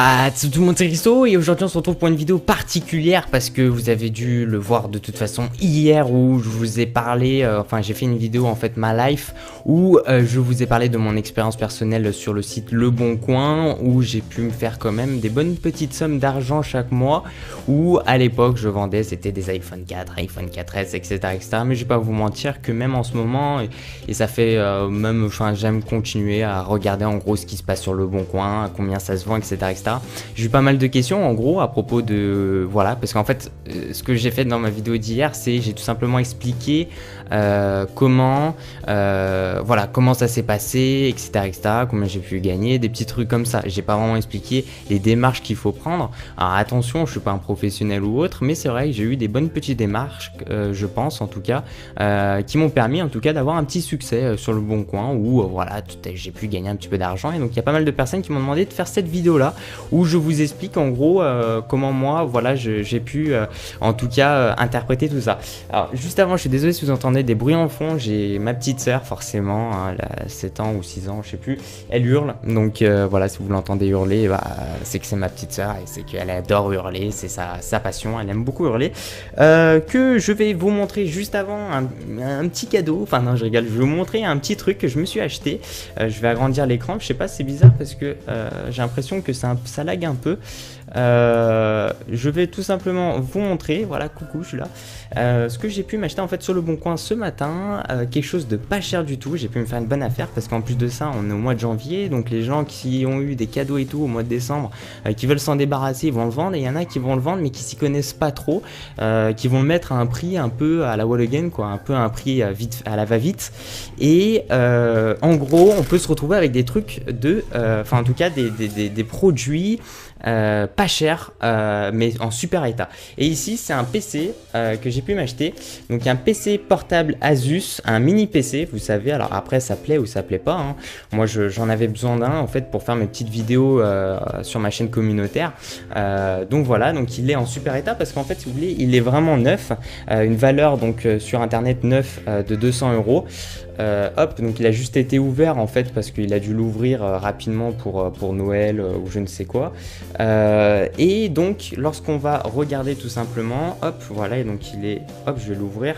Ah, tout le monde, c'est Christo et aujourd'hui on se retrouve pour une vidéo particulière parce que vous avez dû le voir de toute façon hier où je vous ai parlé, enfin j'ai fait une vidéo en fait ma life où je vous ai parlé de mon expérience personnelle sur le site Le Bon Coin où j'ai pu me faire quand même des bonnes petites sommes d'argent chaque mois où à l'époque je vendais c'était des iPhone 4, iPhone 4S etc, mais je vais pas vous mentir que même en ce moment et ça fait même, enfin j'aime continuer à regarder en gros ce qui se passe sur Le Bon Coin, à combien ça se vend etc. J'ai eu pas mal de questions en gros à propos de voilà parce qu'en fait ce que j'ai fait dans ma vidéo d'hier c'est j'ai tout simplement expliqué comment voilà comment ça s'est passé etc, combien j'ai pu gagner, des petits trucs comme ça. J'ai pas vraiment expliqué les démarches qu'il faut prendre. Alors attention, je suis pas un professionnel ou autre, mais c'est vrai que j'ai eu des bonnes petites démarches je pense en tout cas qui m'ont permis en tout cas d'avoir un petit succès sur Le Bon Coin où voilà j'ai pu gagner un petit peu d'argent. Et donc il y a pas mal de personnes qui m'ont demandé de faire cette vidéo là où je vous explique en gros comment moi voilà j'ai pu en tout cas interpréter tout ça. Alors juste avant, je suis désolé si vous entendez des bruits en fond, j'ai ma petite sœur forcément, hein, elle a 7 ans ou 6 ans je sais plus, elle hurle, donc voilà, si vous l'entendez hurler, bah, c'est que c'est ma petite sœur et c'est qu'elle adore hurler, c'est sa passion, elle aime beaucoup hurler. Que je vais vous montrer juste avant un petit cadeau, enfin non je rigole, je vais vous montrer un petit truc que je me suis acheté. Je vais agrandir l'écran, je sais pas, c'est bizarre parce que j'ai l'impression que ça lag un peu. Je vais tout simplement vous montrer, voilà, coucou, je suis là, ce que j'ai pu m'acheter en fait sur Le Bon Coin ce matin, quelque chose de pas cher du tout. J'ai pu me faire une bonne affaire parce qu'en plus de ça on est au mois de janvier, donc les gens qui ont eu des cadeaux et tout au mois de décembre, qui veulent s'en débarrasser, ils vont le vendre, et il y en a qui vont le vendre mais qui s'y connaissent pas trop, qui vont le mettre à un prix un peu à la wall again quoi, un peu à un prix vite, à la va-vite, et en gros on peut se retrouver avec des trucs de, enfin en tout cas des produits pas cher mais en super état. Et ici c'est un PC que j'ai pu m'acheter, donc un PC portable Asus, un mini PC, vous savez. Alors après ça plaît ou ça plaît pas, hein. Moi j'en avais besoin d'un en fait pour faire mes petites vidéos sur ma chaîne communautaire, donc voilà, donc il est en super état parce qu'en fait si vous voulez il est vraiment neuf, une valeur donc sur internet neuf de 200 €. Hop, donc il a juste été ouvert en fait parce qu'il a dû l'ouvrir rapidement pour Noël ou je ne sais quoi, et donc lorsqu'on va regarder tout simplement, hop voilà, et donc il est, hop je vais l'ouvrir,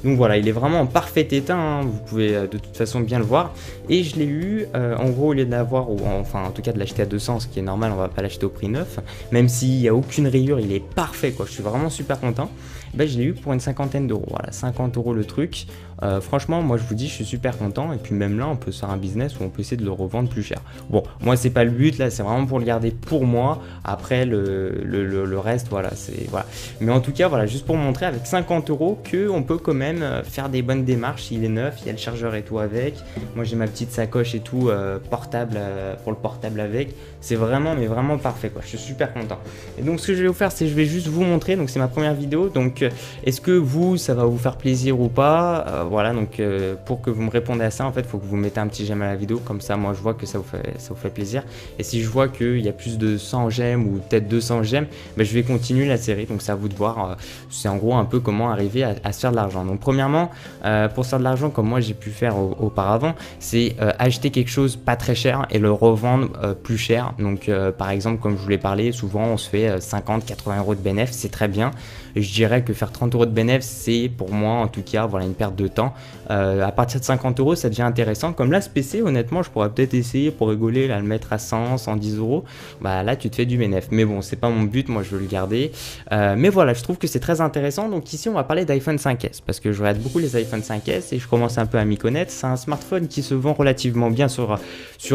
donc voilà il est vraiment en parfait état, hein, vous pouvez de toute façon bien le voir. Et je l'ai eu en gros au lieu de l'avoir, ou enfin en tout cas de l'acheter à 200, ce qui est normal, on va pas l'acheter au prix neuf, même s'il n'y a aucune rayure, il est parfait quoi, je suis vraiment super content. Ben, je l'ai eu pour une cinquantaine d'euros, voilà, 50 € le truc. Franchement moi je vous dis je suis super content, et puis même là on peut faire un business où on peut essayer de le revendre plus cher. Bon moi c'est pas le but là, c'est vraiment pour le garder pour moi, après le reste voilà c'est voilà, mais en tout cas voilà, juste pour montrer avec 50 € que on peut quand même faire des bonnes démarches. Il est neuf, il y a le chargeur et tout avec, moi j'ai ma petite sacoche et tout portable pour le portable avec, c'est vraiment mais vraiment parfait quoi, je suis super content. Et donc ce que je vais vous faire c'est je vais juste vous montrer, donc c'est ma première vidéo, donc est-ce que vous ça va vous faire plaisir ou pas, voilà, donc pour que vous me répondez à ça en fait il faut que vous mettez un petit j'aime à la vidéo, comme ça moi je vois que ça vous fait plaisir, et si je vois qu'il y a plus de 100 j'aime ou peut-être 200 j'aime, ben, je vais continuer la série, donc c'est à vous de voir. C'est en gros un peu comment arriver à se faire de l'argent. Donc premièrement pour se faire de l'argent comme moi j'ai pu faire auparavant, c'est acheter quelque chose pas très cher et le revendre plus cher. Donc par exemple comme je vous l'ai parlé, souvent on se fait 50-80 € de bénéfice, c'est très bien. Je dirais que faire 30 € de bénéfice c'est pour moi en tout cas voilà une perte de temps. À partir de 50 € ça devient intéressant, comme là ce PC honnêtement je pourrais peut-être essayer pour rigoler là, le mettre à 100-110 €, bah là tu te fais du bénéfice, mais bon c'est pas mon but, moi je veux le garder, mais voilà je trouve que c'est très intéressant. Donc ici on va parler d'iPhone 5S parce que je regarde beaucoup les iPhone 5S et je commence un peu à m'y connaître. C'est un smartphone qui se vend relativement bien sur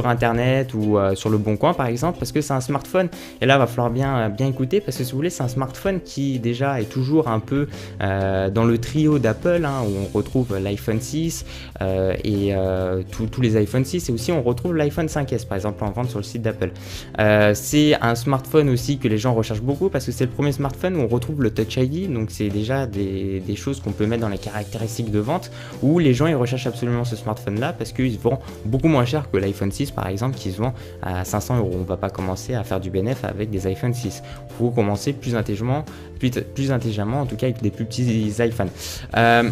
internet ou sur Le Bon Coin par exemple, parce que c'est un smartphone, et là va falloir bien écouter parce que si vous voulez c'est un smartphone qui déjà est toujours un peu dans le trio d'Apple, hein, où on retrouve l'iPhone 6 et tous les iPhone 6, et aussi on retrouve l'iPhone 5S par exemple en vente sur le site d'Apple. C'est un smartphone aussi que les gens recherchent beaucoup parce que c'est le premier smartphone où on retrouve le Touch ID, donc c'est déjà des choses qu'on peut mettre dans les caractéristiques de vente, où les gens ils recherchent absolument ce smartphone là parce qu'il se vend beaucoup moins cher que l'iPhone 6 par exemple qui se vend à 500 €. On va pas commencer à faire du bénéfice avec des iPhone 6, il faut commencer plus intelligemment tout cas avec des plus petits iPhones.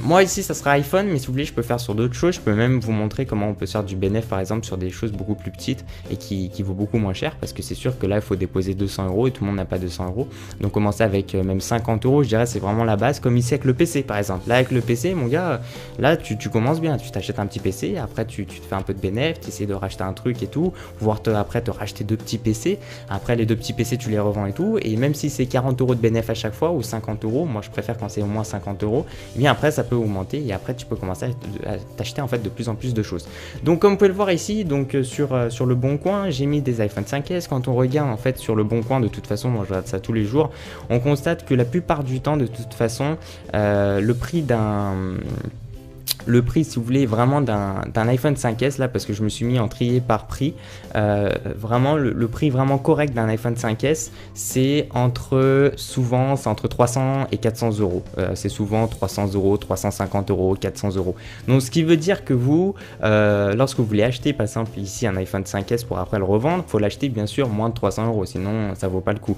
Moi ici ça sera iPhone, mais si vous voulez je peux faire sur d'autres choses, je peux même vous montrer comment on peut faire du bénéfice par exemple sur des choses beaucoup plus petites et qui vaut beaucoup moins cher, parce que c'est sûr que là il faut déposer 200 € et tout le monde n'a pas 200 €. Donc commencer avec même 50 €, je dirais c'est vraiment la base, comme ici avec le PC par exemple. Là avec le PC mon gars, là tu commences bien, tu t'achètes un petit PC, après tu te fais un peu de bénéfice, tu essaies de racheter un truc et tout, voire après te racheter 2 petits PC, après les 2 petits PC tu les revends et tout, et même si c'est 40 € de bénéfice à chaque fois ou 50 €, moi je préfère quand c'est au moins 50 €, et bien après ça peut augmenter et après tu peux commencer à t'acheter en fait de plus en plus de choses. Donc comme vous pouvez le voir ici, donc sur le Bon Coin, j'ai mis des iPhone 5S. Quand on regarde en fait sur le Bon Coin, de toute façon, moi je regarde ça tous les jours, on constate que la plupart du temps, de toute façon, le prix si vous voulez vraiment d'un iPhone 5S là, parce que je me suis mis en trier par prix, vraiment le prix vraiment correct d'un iPhone 5S c'est entre 300 et 400 €, c'est souvent 300 €, 350 €, 400 €. Donc ce qui veut dire que vous lorsque vous voulez acheter par exemple ici un iPhone 5S pour après le revendre, il faut l'acheter bien sûr moins de 300 €, sinon ça vaut pas le coup.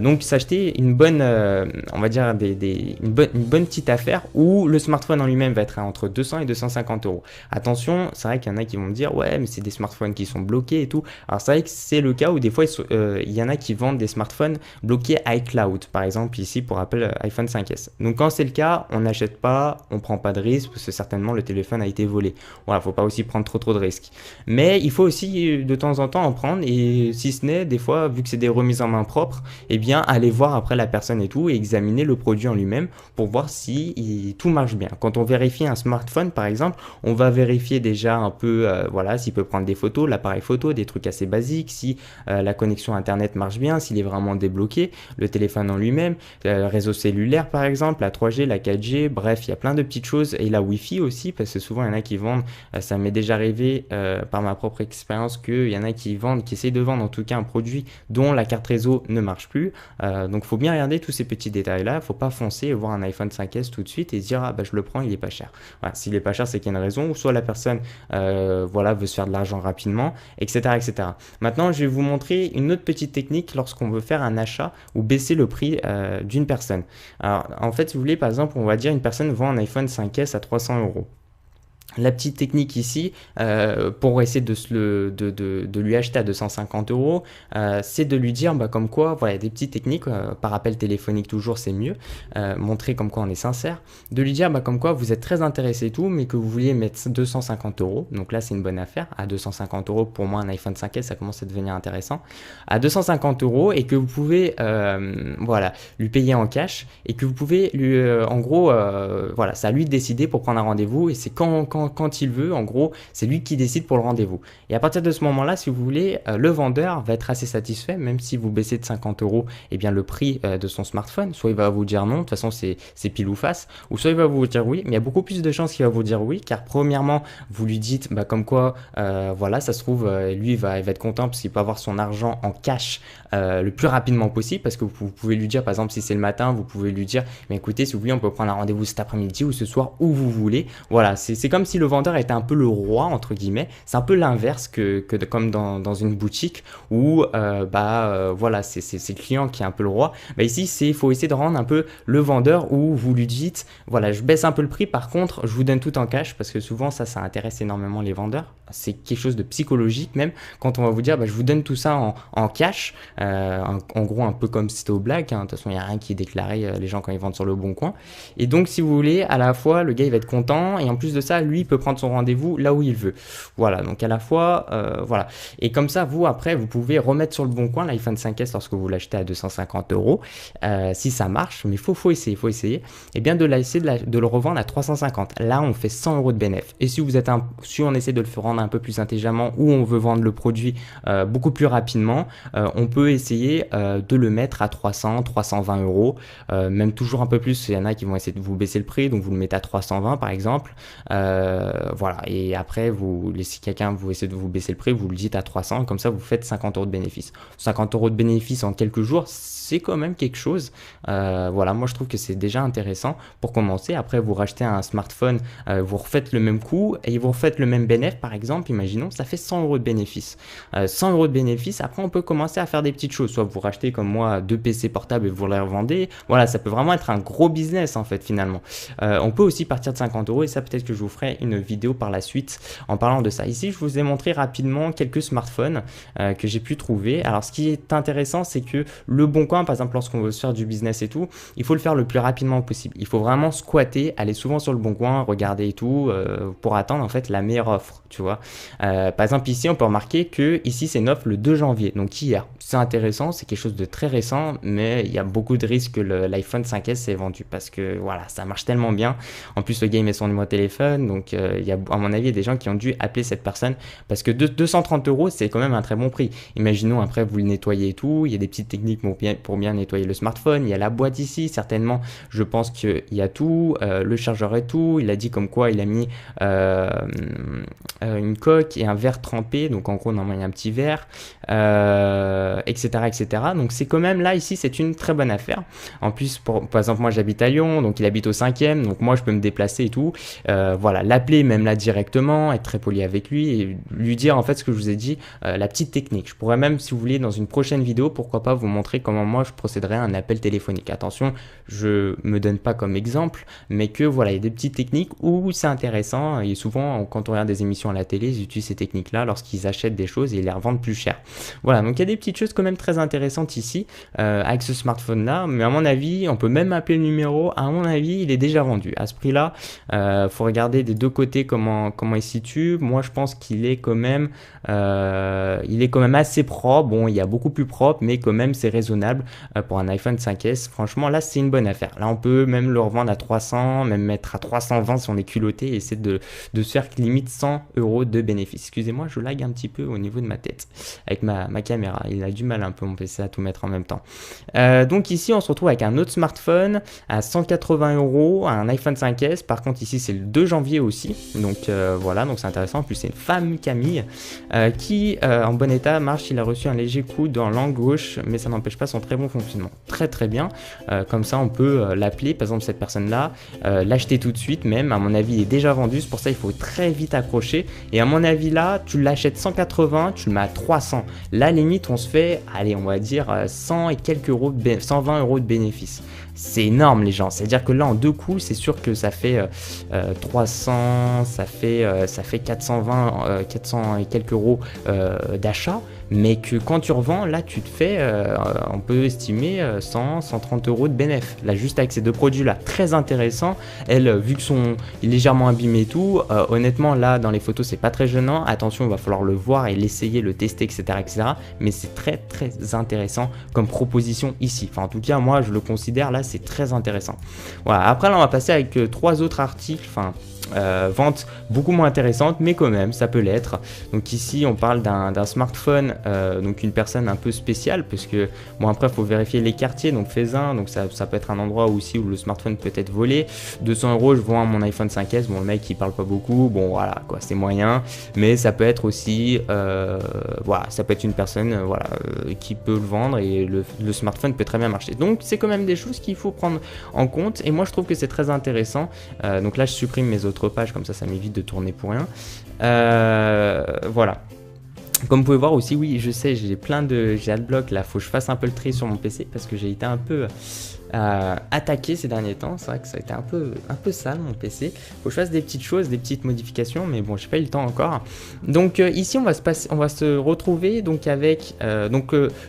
Donc s'acheter une bonne on va dire une bonne petite affaire où le smartphone en lui-même va être entre 200 et 250 €. Attention, c'est vrai qu'il y en a qui vont me dire ouais mais c'est des smartphones qui sont bloqués et tout. Alors c'est vrai que c'est le cas où des fois il y en a qui vendent des smartphones bloqués iCloud par exemple ici pour Apple iPhone 5S. Donc quand c'est le cas, on n'achète pas, on prend pas de risque parce que certainement le téléphone a été volé. Voilà, faut pas aussi prendre trop de risques. Mais il faut aussi de temps en temps en prendre, et si ce n'est des fois vu que c'est des remises en main propres, eh bien aller voir après la personne et tout et examiner le produit en lui-même pour voir si tout marche bien. Quand on vérifie un smartphone par exemple, on va vérifier déjà un peu voilà, s'il peut prendre des photos, l'appareil photo, des trucs assez basiques, si la connexion internet marche bien, s'il est vraiment débloqué, le téléphone en lui-même, réseau cellulaire par exemple, la 3G, la 4G, bref, il y a plein de petites choses, et la Wi-Fi aussi, parce que souvent il y en a qui vendent, ça m'est déjà arrivé par ma propre expérience qu'il y en a qui essayent de vendre en tout cas un produit dont la carte réseau ne marche plus, donc faut bien regarder tous ces petits détails là, faut pas foncer et voir un iPhone 5S tout de suite et se dire ah bah je le prends, il est pas cher. Voilà, s'il est pas cher, c'est qu'il y a une raison, ou soit la personne voilà, veut se faire de l'argent rapidement, etc., etc. Maintenant, je vais vous montrer une autre petite technique lorsqu'on veut faire un achat ou baisser le prix d'une personne. Alors, en fait, si vous voulez, par exemple, on va dire une personne vend un iPhone 5S à 300 €. La petite technique ici, pour essayer de lui acheter à 250 €, c'est de lui dire bah, comme quoi, voilà, des petites techniques, par appel téléphonique toujours c'est mieux, montrer comme quoi on est sincère, de lui dire bah, comme quoi vous êtes très intéressé et tout, mais que vous vouliez mettre 250 €, donc là c'est une bonne affaire, à 250 € pour moi un iPhone 5S ça commence à devenir intéressant, à 250 € et que vous pouvez voilà, lui payer en cash, et que vous pouvez lui, en gros, voilà, c'est à lui de décider pour prendre un rendez-vous, et c'est quand il veut, en gros, c'est lui qui décide pour le rendez-vous. Et à partir de ce moment-là, si vous voulez, le vendeur va être assez satisfait, même si vous baissez de 50 €, eh bien le prix de son smartphone. Soit il va vous dire non, de toute façon c'est pile ou face, ou soit il va vous dire oui, mais il y a beaucoup plus de chances qu'il va vous dire oui, car premièrement, vous lui dites bah, comme quoi, voilà, ça se trouve, lui il va être content parce qu'il peut avoir son argent en cash le plus rapidement possible, parce que vous pouvez lui dire, par exemple, si c'est le matin, vous pouvez lui dire, mais écoutez, si vous voulez, on peut prendre un rendez-vous cet après-midi ou ce soir, où vous voulez. Voilà, c'est comme si le vendeur était un peu le roi, entre guillemets. C'est un peu l'inverse que comme dans une boutique où, voilà, c'est le client qui est un peu le roi. Bah ici, il faut essayer de rendre un peu le vendeur, où vous lui dites, voilà, je baisse un peu le prix, par contre, je vous donne tout en cash, parce que souvent, ça intéresse énormément les vendeurs. C'est quelque chose de psychologique même, quand on va vous dire, bah, je vous donne tout ça en cash, en gros un peu comme si c'était aux blagues, hein. De toute façon il n'y a rien qui est déclaré, les gens quand ils vendent sur le Bon Coin, et donc si vous voulez, à la fois le gars il va être content, et en plus de ça lui il peut prendre son rendez-vous là où il veut. Voilà, donc à la fois voilà, et comme ça vous après vous pouvez remettre sur le Bon Coin l'iPhone 5S lorsque vous l'achetez à 250 €, si ça marche, mais faut essayer, et bien de le revendre à 350. Là on fait 100 € de bénéfice, et si on essaie de le rendre un peu plus intelligemment, ou on veut vendre le produit beaucoup plus rapidement, on peut essayer de le mettre à 300, 320 €, même toujours un peu plus. Il y en a qui vont essayer de vous baisser le prix, donc vous le mettez à 320 par exemple, voilà, et après si quelqu'un vous essaie de vous baisser le prix, vous le dites à 300, comme ça vous faites 50 € de bénéfice. 50 € de bénéfice en quelques jours, c'est quand même quelque chose. Voilà, moi je trouve que c'est déjà intéressant pour commencer. Après, vous rachetez un smartphone, vous refaites le même coût et vous refaites le même bénéfice, par exemple, imaginons, ça fait 100 € de bénéfice. 100 € de bénéfice, après on peut commencer à faire des petites choses, soit vous rachetez comme moi 2 PC portables et vous les revendez. Voilà, ça peut vraiment être un gros business en fait finalement. On peut aussi partir de 50 € et ça peut-être que je vous ferai une vidéo par la suite en parlant de ça. Ici, je vous ai montré rapidement quelques smartphones que j'ai pu trouver. Alors ce qui est intéressant, c'est que le Bon Coin, par exemple, lorsqu'on veut se faire du business et tout, il faut le faire le plus rapidement possible. Il faut vraiment squatter, aller souvent sur le Bon Coin, regarder et tout pour attendre en fait la meilleure offre, tu vois. Par exemple ici, on peut remarquer que ici c'est une offre le 2 janvier, donc hier. C'est intéressant, c'est quelque chose de très récent, mais il y a beaucoup de risques que l'iPhone 5S s'est vendu parce que voilà, ça marche tellement bien. En plus, le gars il met son numéro de téléphone, donc il y a, à mon avis, il y a des gens qui ont dû appeler cette personne parce que 230 €, c'est quand même un très bon prix. Imaginons après vous le nettoyez et tout, il y a des petites techniques pour bien nettoyer le smartphone, il y a la boîte ici, certainement, je pense qu'il y a tout, le chargeur et tout, il a dit comme quoi il a mis une coque et un verre trempé, donc en gros normalement il y a un petit verre, etc., etc. Donc c'est quand même là ici c'est une très bonne affaire. En plus par exemple moi j'habite à Lyon, donc il habite au 5e, donc moi je peux me déplacer et tout. Voilà, l'appeler même là directement, être très poli avec lui et lui dire en fait ce que je vous ai dit, la petite technique. Je pourrais même, si vous voulez, dans une prochaine vidéo, pourquoi pas vous montrer comment moi je procéderais à un appel téléphonique. Attention, je me donne pas comme exemple, mais que voilà, il y a des petites techniques où c'est intéressant et souvent quand on regarde des émissions à la télé, ils utilisent ces techniques là lorsqu'ils achètent des choses et ils les revendent plus cher. Voilà, donc il y a des petites choses quand même très intéressantes ici avec ce smartphone là, mais à mon avis, on peut même appeler le numéro, à mon avis, il est déjà vendu. À ce prix là, faut regarder des deux côtés comment il se situe. Moi je pense qu'il est quand même assez propre. Bon, il y a beaucoup plus propre, mais quand même c'est raisonnable pour un iPhone 5S. Franchement là c'est une bonne affaire. Là on peut même le revendre à 300, même mettre à 320 si on est culotté et essayer de se faire limite 100 € de bénéfice. Excusez-moi, je lag un petit peu au niveau de ma tête avec ma caméra. Il a du mal un peu mon PC à tout mettre en même temps. Donc ici on se retrouve avec un autre smartphone à 180 €, un iPhone 5S. Par contre ici c'est le 2 janvier aussi, donc voilà, donc c'est intéressant. En plus c'est une femme, Camille, qui en bon état marche. Il a reçu un léger coup dans l'angle gauche, mais ça n'empêche pas son très bon fonctionnement. Très très bien, comme ça on peut l'appeler, par exemple cette personne là, l'acheter tout de suite même. À mon avis il est déjà vendu, c'est pour ça il faut très vite accrocher. Et à mon avis là, tu l'achètes 180, tu le mets à 300. Là limite on se fait, allez on va dire 100 et quelques euros, 120 € de bénéfice. C'est énorme les gens, c'est-à-dire que là en deux coups c'est sûr que ça fait 300, ça fait 420, 400 et quelques euros d'achat, mais que quand tu revends là tu te fais, on peut estimer 100, 130 € de bénéfice, là juste avec ces deux produits là, très intéressant. Elle, vu que il est légèrement abîmé et tout, honnêtement là dans les photos c'est pas très gênant, attention il va falloir le voir et l'essayer, le tester, etc., mais c'est très très intéressant comme proposition ici, enfin en tout cas moi je le considère là, c'est très intéressant. Voilà, après là on va passer avec trois autres articles, enfin vente beaucoup moins intéressante, mais quand même ça peut l'être. Donc ici on parle d'un smartphone, donc une personne un peu spéciale, parce que bon après il faut vérifier les quartiers, donc Faisin, donc ça peut être un endroit aussi où le smartphone peut être volé. 200 €, je vends mon iPhone 5S, bon le mec il parle pas beaucoup, bon voilà quoi, c'est moyen, mais ça peut être aussi voilà, ça peut être une personne voilà qui peut le vendre et le smartphone peut très bien marcher. Donc c'est quand même des choses qu'il faut prendre en compte, et moi je trouve que c'est très intéressant. Donc là je supprime mes autres pages, comme ça m'évite de tourner pour rien. Voilà. Comme vous pouvez voir aussi, oui, je sais, j'ai adblock là, faut que je fasse un peu le tri sur mon PC parce que j'ai été un peu attaqué ces derniers temps. C'est vrai que ça a été un peu sale mon PC. Faut que je fasse des petites choses, des petites modifications, mais bon, j'ai pas eu le temps encore. Donc ici on va se retrouver donc avec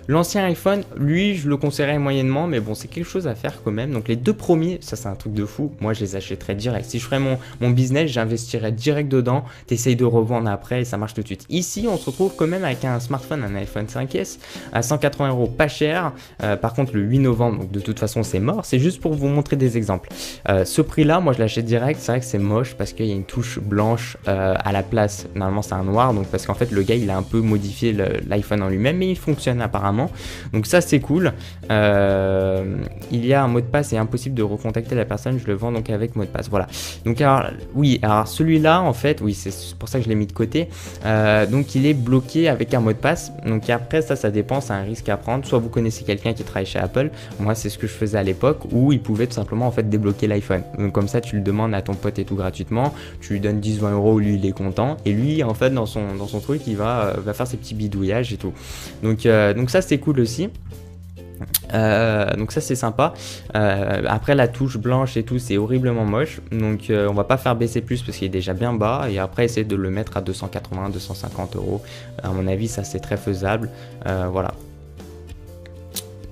l'ancien iPhone. Lui je le conseillerais moyennement, mais bon c'est quelque chose à faire quand même. Donc les deux premiers, ça c'est un truc de fou, moi je les achèterais direct. Si je ferais mon business, j'investirais direct dedans, t'essayes de revendre après et ça marche tout de suite. Ici on se retrouve quand même avec un smartphone, un iPhone 5S à 180 € pas cher. Par contre le 8 novembre, donc de toute façon c'est mort, c'est juste pour vous montrer des exemples. Ce prix-là, moi je l'achète direct, c'est vrai que c'est moche parce qu'il y a une touche blanche à la place, normalement c'est un noir, donc parce qu'en fait le gars il a un peu modifié l'iPhone en lui-même, mais il fonctionne apparemment, donc ça c'est cool. Il y a un mot de passe et impossible de recontacter la personne, je le vends donc avec mot de passe, voilà. Donc alors, oui, alors celui-là en fait, oui c'est pour ça que je l'ai mis de côté, donc il est bloqué avec un mot de passe, donc après ça dépend, c'est un risque à prendre, soit vous connaissez quelqu'un qui travaille chez Apple, moi c'est ce que je faisais à l'époque, où il pouvait tout simplement en fait débloquer l'iPhone, donc comme ça tu le demandes à ton pote et tout gratuitement, tu lui donnes 10-20 euros, lui il est content, et lui en fait dans son truc il va faire ses petits bidouillages et tout, donc ça c'est cool aussi. Donc ça c'est sympa. Après la touche blanche et tout c'est horriblement moche, donc on va pas faire baisser plus parce qu'il est déjà bien bas, et après essayer de le mettre à 280-250 euros, à mon avis ça c'est très faisable, voilà.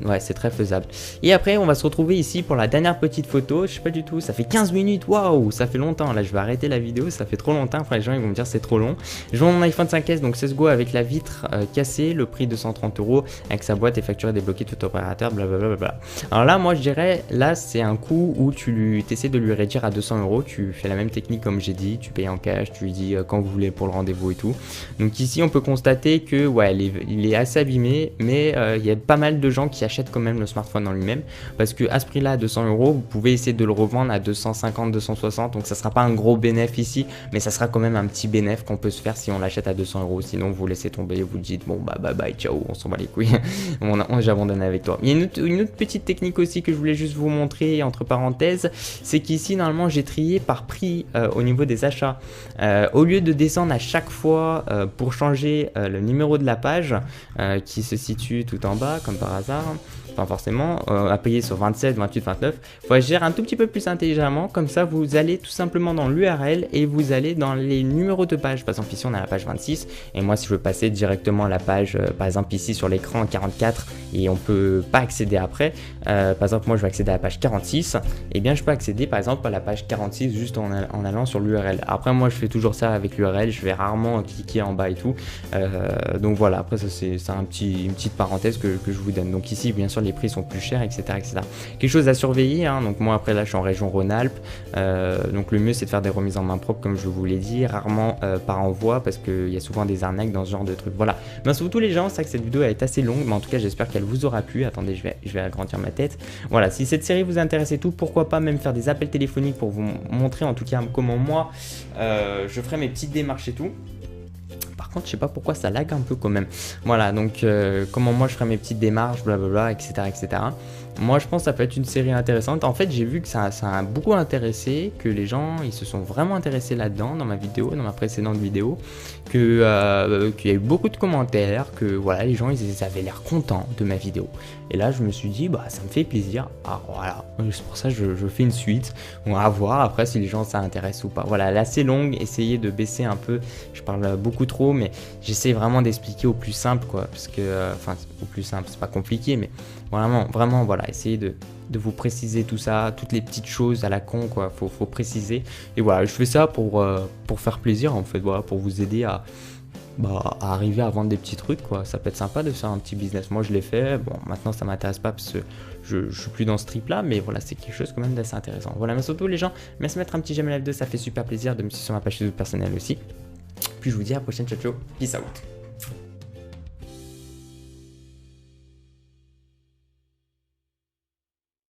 Ouais, c'est très faisable. Et après, on va se retrouver ici pour la dernière petite photo. Je sais pas du tout, ça fait 15 minutes, waouh, ça fait longtemps. Là, je vais arrêter la vidéo, ça fait trop longtemps. Après, les gens ils vont me dire c'est trop long. Je vends mon iPhone 5S, donc 16 Go avec la vitre cassée, le prix 230 euros, avec sa boîte et facture débloquée tout opérateur, blablabla. Alors là, moi je dirais, là c'est un coup où tu essaies de lui réduire à 200 euros. Tu fais la même technique comme j'ai dit, tu payes en cash, tu lui dis quand vous voulez pour le rendez-vous et tout. Donc ici, on peut constater que ouais, il est assez abîmé, mais il y a pas mal de gens qui achète quand même le smartphone en lui-même, parce que à ce prix là à 200 euros vous pouvez essayer de le revendre à 250-260, donc ça sera pas un gros bénéfice ici, mais ça sera quand même un petit bénéfice qu'on peut se faire si on l'achète à 200 euros. Sinon vous laissez tomber, vous dites bon bah bye bye ciao, on s'en bat les couilles, j'abandonne avec toi. Il y a une autre petite technique aussi que je voulais juste vous montrer entre parenthèses, c'est qu'ici normalement j'ai trié par prix au niveau des achats, au lieu de descendre à chaque fois pour changer le numéro de la page qui se situe tout en bas comme par hasard, pas forcément, à payer sur 27, 28, 29, il faut agir un tout petit peu plus intelligemment, comme ça vous allez tout simplement dans l'URL et vous allez dans les numéros de page. Par exemple ici on a la page 26, et moi si je veux passer directement à la page, par exemple ici sur l'écran 44, et on peut pas accéder après, par exemple moi je vais accéder à la page 46, et bien je peux accéder par exemple à la page 46 juste en allant sur l'URL. Après moi je fais toujours ça avec l'URL, je vais rarement cliquer en bas et tout, donc voilà, après ça c'est une petite parenthèse que je vous donne. Donc ici bien sûr les prix sont plus chers, etc., etc. Quelque chose à surveiller, hein. Donc moi après là je suis en région Rhône-Alpes, donc le mieux c'est de faire des remises en main propre comme je vous l'ai dit, rarement par envoi, parce qu'il y a souvent des arnaques dans ce genre de trucs. Voilà, merci beaucoup les gens, c'est vrai que cette vidéo elle est assez longue, mais en tout cas j'espère qu'elle vous aura plu. Attendez, je vais agrandir ma tête. Voilà, si cette série vous intéresse et tout, pourquoi pas même faire des appels téléphoniques pour vous montrer en tout cas comment moi je ferai mes petites démarches et tout. Par contre, je sais pas pourquoi ça lag un peu quand même. Voilà, donc comment moi je ferai mes petites démarches, blablabla, etc., etc. Moi, je pense que ça peut être une série intéressante. En fait, j'ai vu que ça a beaucoup intéressé, que les gens, ils se sont vraiment intéressés là-dedans, dans ma vidéo, dans ma précédente vidéo, qu'il y a eu beaucoup de commentaires, que voilà, les gens, ils avaient l'air contents de ma vidéo. Et là, je me suis dit, bah, ça me fait plaisir. Ah, voilà, c'est pour ça que je fais une suite. On va voir après si les gens, ça intéresse ou pas. Voilà, elle est assez longue, essayez de baisser un peu. Je parle beaucoup trop, mais j'essaie vraiment d'expliquer au plus simple, quoi, parce que, enfin, au plus simple, c'est pas compliqué, mais vraiment, voilà, essayez de vous préciser tout ça, toutes les petites choses à la con, quoi, faut préciser. Et voilà, je fais ça pour faire plaisir, en fait, voilà, pour vous aider à arriver à vendre des petits trucs, quoi. Ça peut être sympa de faire un petit business. Moi, je l'ai fait. Bon, maintenant, ça m'intéresse pas parce que je suis plus dans ce trip là, mais voilà, c'est quelque chose quand même d'assez intéressant. Voilà, mais surtout les gens, merci de mettre un petit j'aime la vidéo, ça fait super plaisir, de me suivre sur ma page YouTube personnelle aussi. Puis je vous dis à la prochaine, ciao ciao, peace out.